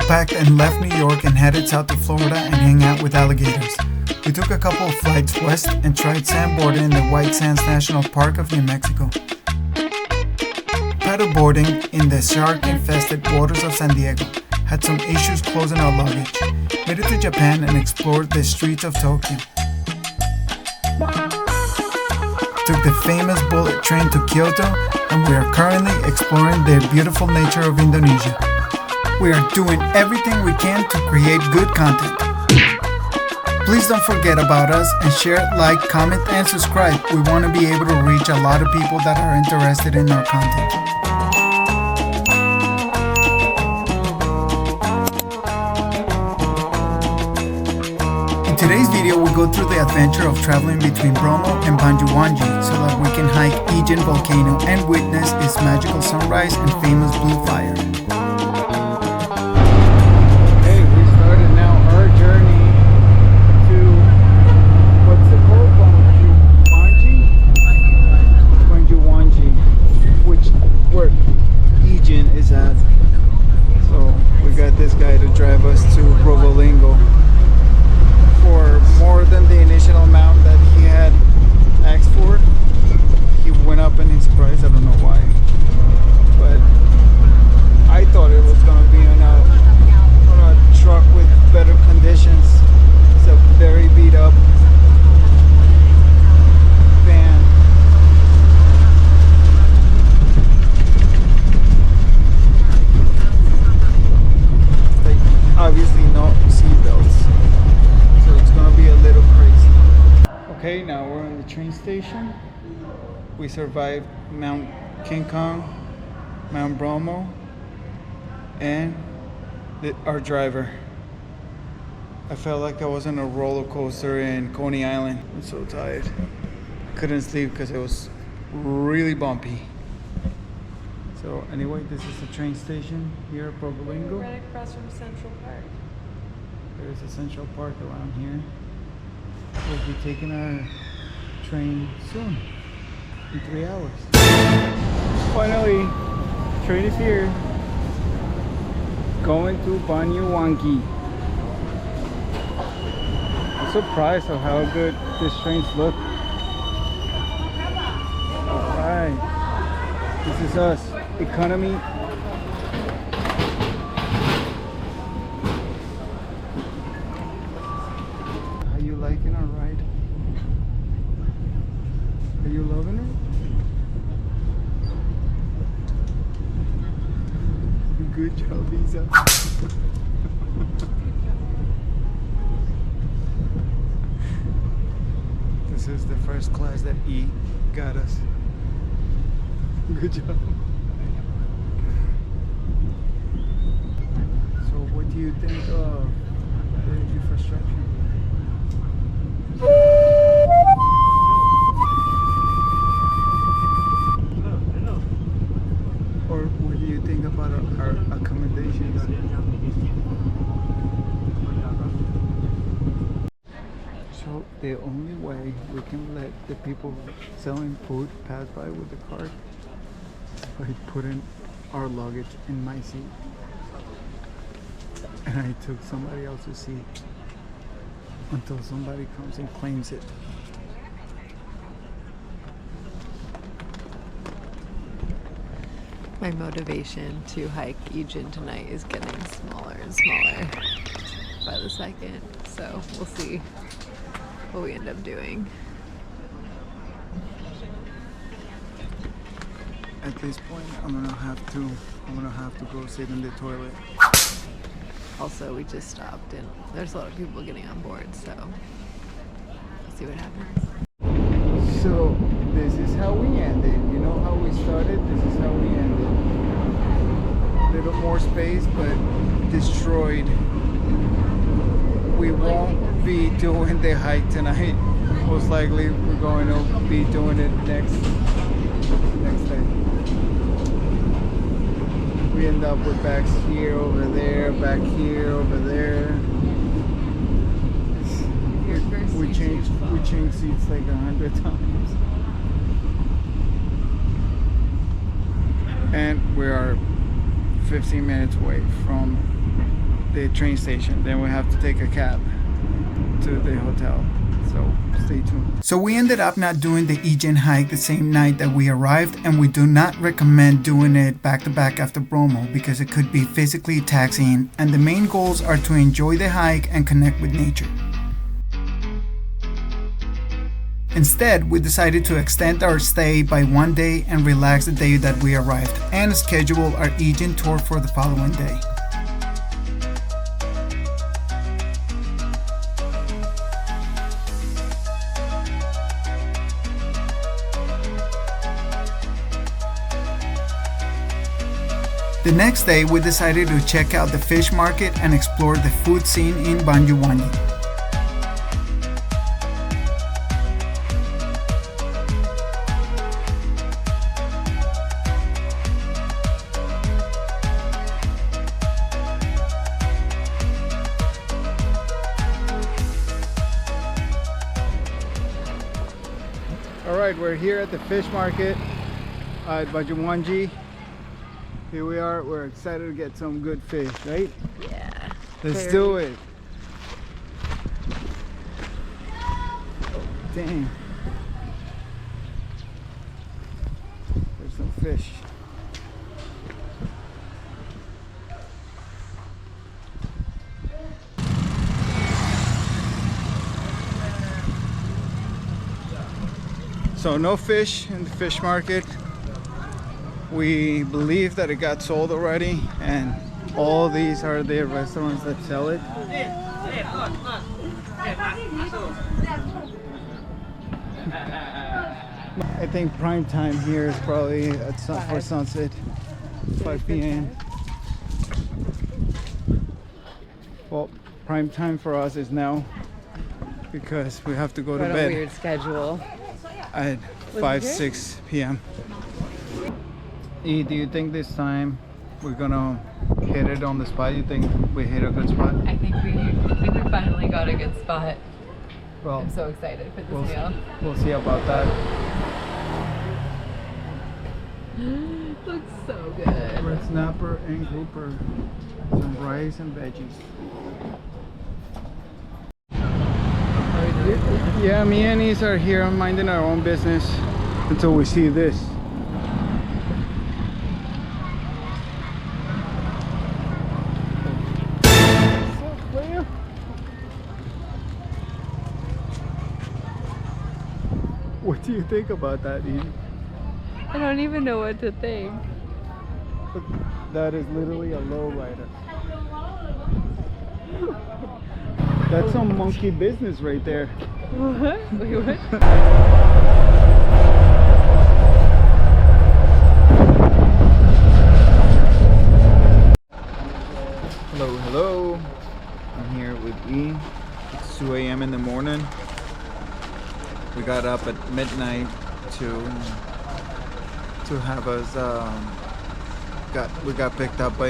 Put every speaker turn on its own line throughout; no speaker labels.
packed and left New York and headed south to Florida and hang out with alligators. We took a couple of flights west and tried sandboarding in the White Sands National Park of New Mexico. Paddleboarding in the shark-infested waters of San Diego. Had some issues closing our luggage. Made it to Japan and explored the streets of Tokyo. Took the famous bullet train to Kyoto, and we are currently exploring the beautiful nature of Indonesia. We are doing everything we can to create good content. Please don't forget about us and share, like, comment, and subscribe. We want to be able to reach a lot of people that are interested in our content. In today's video, we go through the adventure of traveling between Bromo and Banyuwangi so that we can hike Ijen Volcano and witness its magical sunrise and famous blue fire. This guy to drive us to Probolinggo for more than the initial amount that he had asked for. He went up in his price, I don't know why, but I thought it was going to be on a truck with better conditions. It's a very beat up van. Obviously no seatbelts, so it's gonna be a little crazy. Okay, now we're in the train station. We survived Mount King Kong, Mount Bromo, and our driver. I felt like I was on a roller coaster in Coney Island. I'm so tired. Couldn't sleep because it was really bumpy. So anyway, this is the train station here at Probolinggo.
Right across from Central Park.
There's a Central Park around here. We'll be taking our train soon, in 3 hours. Finally, train is here. Going to Banyuwangi. I'm surprised of how good these trains look. Alright, this is us. Economy. Are you liking our ride? Are you loving it? Good job, Visa. This is the first class that E got us. Good job. What do you think of the infrastructure? Or what do you think about our accommodations? So the only way we can let the people selling food pass by with the cart is by putting our luggage in my seat. And I took somebody else's seat until somebody comes and claims it.
My motivation to hike Ijen tonight is getting smaller and smaller by the second, so we'll see what we end up doing.
At this point, I'm gonna have to go sit in the toilet.
Also, we just stopped and there's a lot of people getting on board, so we'll see what happens.
So this is how we ended. You know how we started? This is how we ended. A little more space, but destroyed. We won't be doing the hike tonight. Most likely we're going to be doing it next day. We end up with bags here, over there, back here, over there. We change seats like 100 times. And we are 15 minutes away from the train station. Then we have to take a cab to the hotel. So stay tuned. So we ended up not doing the Ijen hike the same night that we arrived, and we do not recommend doing it back to back after Bromo because it could be physically taxing, and the main goals are to enjoy the hike and connect with nature. Instead, we decided to extend our stay by one day and relax the day that we arrived, and schedule our Ijen tour for the following day. The next day, we decided to check out the fish market and explore the food scene in Banyuwangi. All right, we're here at the fish market at Banyuwangi. Here we are. We're excited to get some good fish, right?
Yeah.
Let's do it. Oh, dang. There's some fish. So no fish in the fish market. We believe that it got sold already, and all these are the restaurants that sell it. I think prime time here is probably at for sunset, 5 p.m. Well, prime time for us is now because we have to go to
What a
bed
weird schedule.
at 5, 6 p.m. E, do you think this time we're gonna hit it on the spot? You think we hit a good spot?
I think we finally got a good spot.
Well,
I'm so excited for this meal.
we'll see about that.
Looks so good.
Red snapper and grouper, some rice and veggies. Yeah, me and Nis are here minding our own business until we see this. What do you think about that, Ian?
I don't even know what to think.
That is literally a low rider. That's some monkey business right there.
What? Wait, what?
Hello, hello. I'm here with E. It's 2 a.m. in the morning. We got up at midnight to have us we got picked up by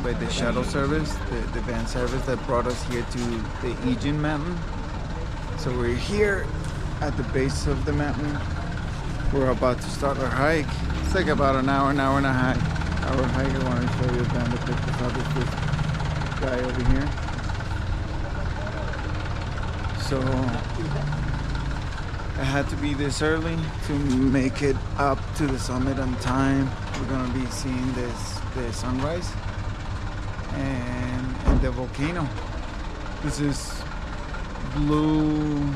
the shuttle service, the van service that brought us here to the Ijen mountain. So we're here at the base of the mountain. We're about to start our hike. It's like about an hour and a half. Our hike, I want to show you down the pictures of this guy over here. So I had to be this early to make it up to the summit on time. We're gonna be seeing the sunrise and the volcano. This is blue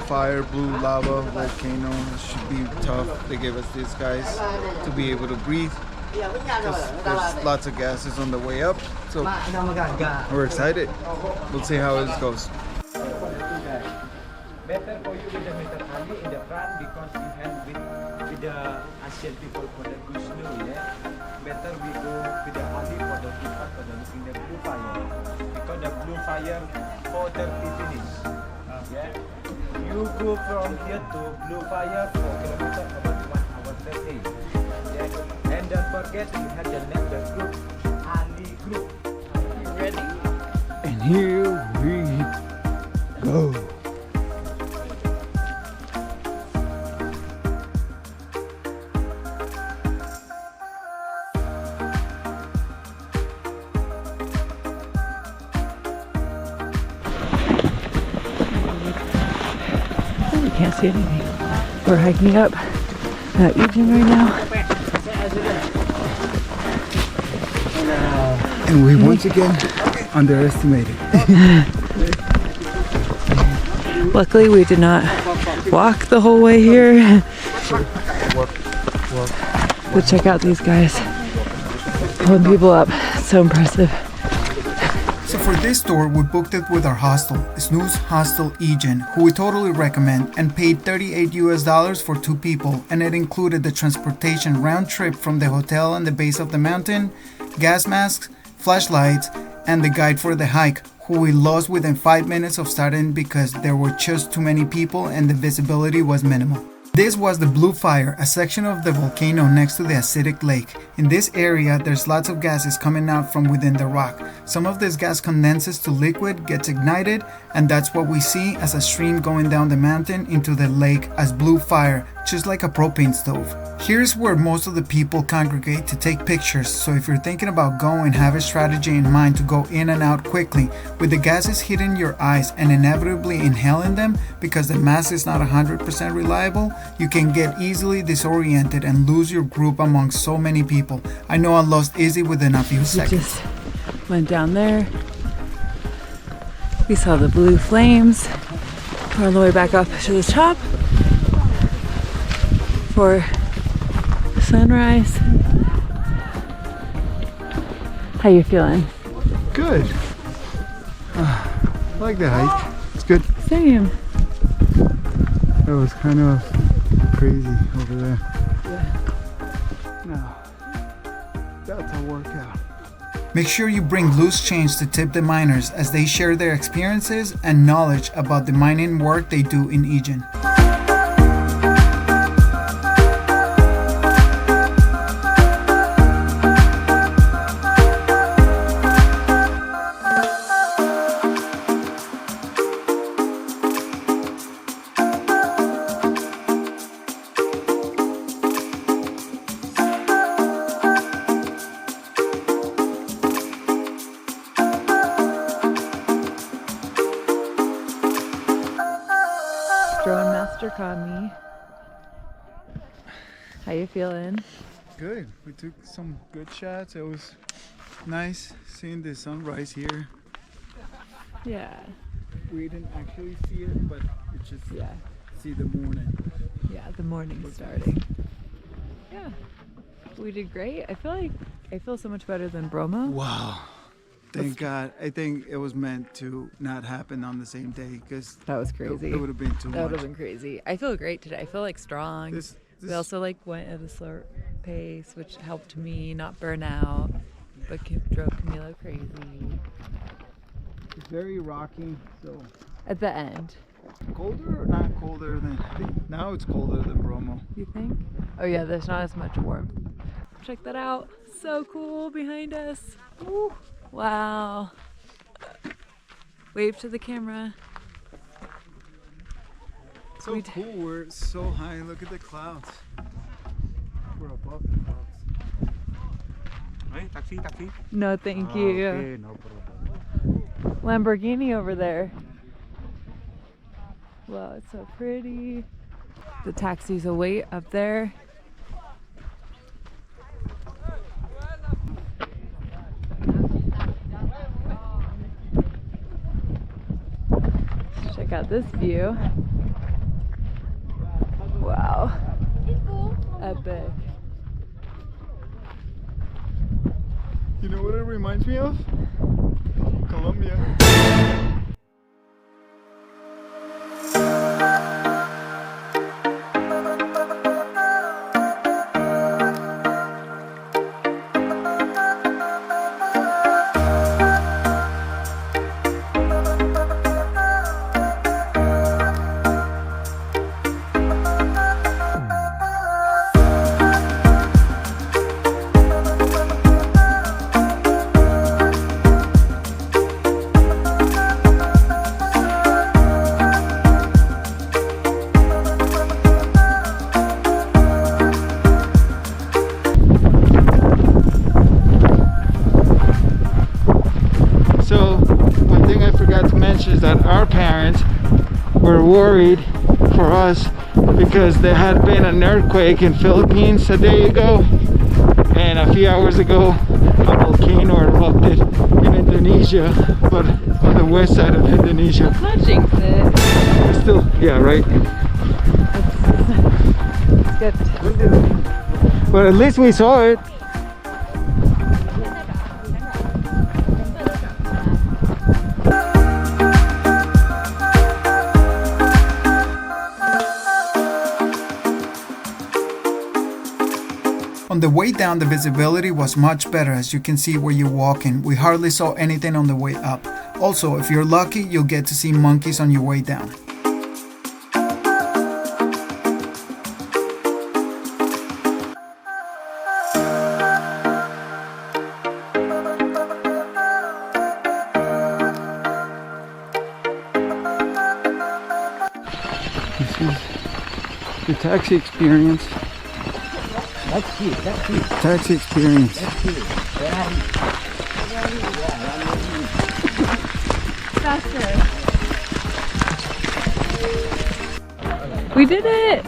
fire, blue lava volcano. It should be tough. They gave us these guys to be able to breathe because there's lots of gases on the way up. So we're excited. We'll see how this goes.
Better for you with the meter handy in the front because you have with the Asian people for the good snow, yeah. Better we go with the handy for the people for the looking the blue fire because the blue fire 4:30 finish. Yeah. You go from here to blue fire 4 kilometers about 1 hour 30. Yeah. And don't forget we have the name the group handy group.
You ready?
And here we go.
see anything. We're hiking up Mount Ijen right now.
And we once again underestimated.
Luckily, we did not walk the whole way here. But check out these guys pulling people up. So impressive.
So for this tour, we booked it with our hostel, Snooze Hostel Ijen, who we totally recommend, and paid $38 for 2 people, and it included the transportation round trip from the hotel and the base of the mountain, gas masks, flashlights, and the guide for the hike, who we lost within 5 minutes of starting because there were just too many people and the visibility was minimal. This was the Blue Fire, a section of the volcano next to the acidic lake. In this area, there's lots of gases coming out from within the rock. Some of this gas condenses to liquid, gets ignited, and that's what we see as a stream going down the mountain into the lake as blue fire, just like a propane stove. Here's where most of the people congregate to take pictures, so if you're thinking about going, have a strategy in mind to go in and out quickly, with the gases hitting your eyes and inevitably inhaling them because the mask is not 100% reliable, you can get easily disoriented and lose your group among so many people. I know I lost Izzy within a few
We
seconds.
just went down there. We saw the blue flames. We're on the way back up to the top for sunrise. How you feeling?
Good. I like the hike. It's good.
Same.
It was kind of crazy over there. No, that's a workout. Make sure you bring loose change to tip the miners as they share their experiences and knowledge about the mining work they do in Ijen.
Drone master Kami. How you feeling?
Good. We took some good shots. It was nice seeing the sunrise here.
Yeah.
We didn't actually see it, but it's just see the morning.
Yeah, the morning's starting. Yeah. We did great. I feel so much better than Bromo.
Wow. Thank God. I think it was meant to not happen on the same day because
That was crazy.
it would have been too
That would
much.
have been crazy. I feel great today. I feel like strong.
This
We also went at a slower pace, which helped me not burn out, but drove Camilo crazy.
it's very rocky, so
At the end,
colder or not colder than I think. Now it's colder than Bromo.
you think? Oh yeah, there's not as much warmth. Check that out. So cool behind us. Woo. Wow. Wave to the camera.
So cool. We're so high. Look at the clouds. We're above the clouds.
Hey, taxi.
No, thank you.
Okay, no problem.
Lamborghini over there. Wow, it's so pretty. The taxis will wait up there. Check out this view. Wow. Epic.
You know what it reminds me of? Colombia. So one thing I forgot to mention is that our parents were worried for us because there had been an earthquake in Philippines a day ago, and a few hours ago a volcano erupted in Indonesia, but on the west side of Indonesia.
Let's not jinx it.
It's still, yeah, right.
Good.
But at least we saw it. On the way down, the visibility was much better, as you can see where you're walking. We hardly saw anything on the way up. Also, if you're lucky, you'll get to see monkeys on your way down. This is the taxi experience. Taxi experience.
Faster. We did it!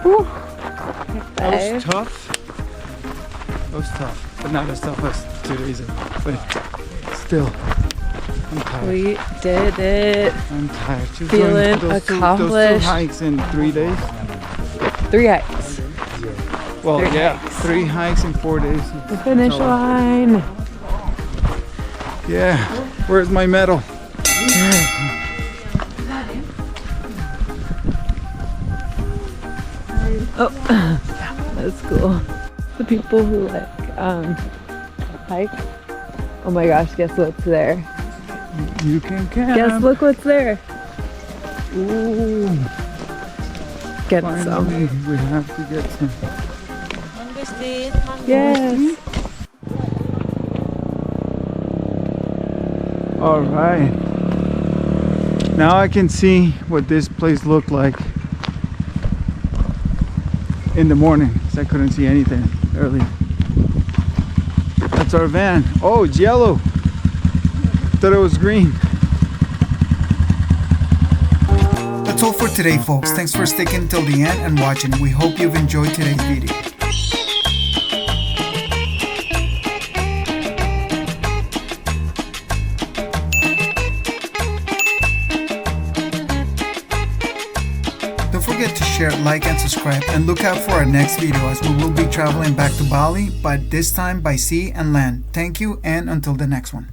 Whew.
That was tough. That was tough, but not as tough as 2 days ago. But still, I'm tired.
We did it.
I'm tired. Just
Feeling
doing those
accomplished.
2 hikes in 3 days.
3 hikes.
Well,
3
yeah,
hikes.
3 hikes in 4 days.
The finish line.
Yeah, where's my medal?
Oh, that's cool. The people who like hike. Oh my gosh, guess what's there?
You can camp.
Guess look what's there.
Ooh,
Get
finally,
some.
we have to get some.
Yes.
All right. Now I can see what this place looked like in the morning, because I couldn't see anything earlier. That's our van. Oh, it's yellow. Thought it was green. That's all for today, folks. Thanks for sticking till the end and watching. We hope you've enjoyed today's video. Don't forget to share, like, and subscribe, and look out for our next video, as we will be traveling back to Bali, but this time by sea and land. Thank you, and until the next one.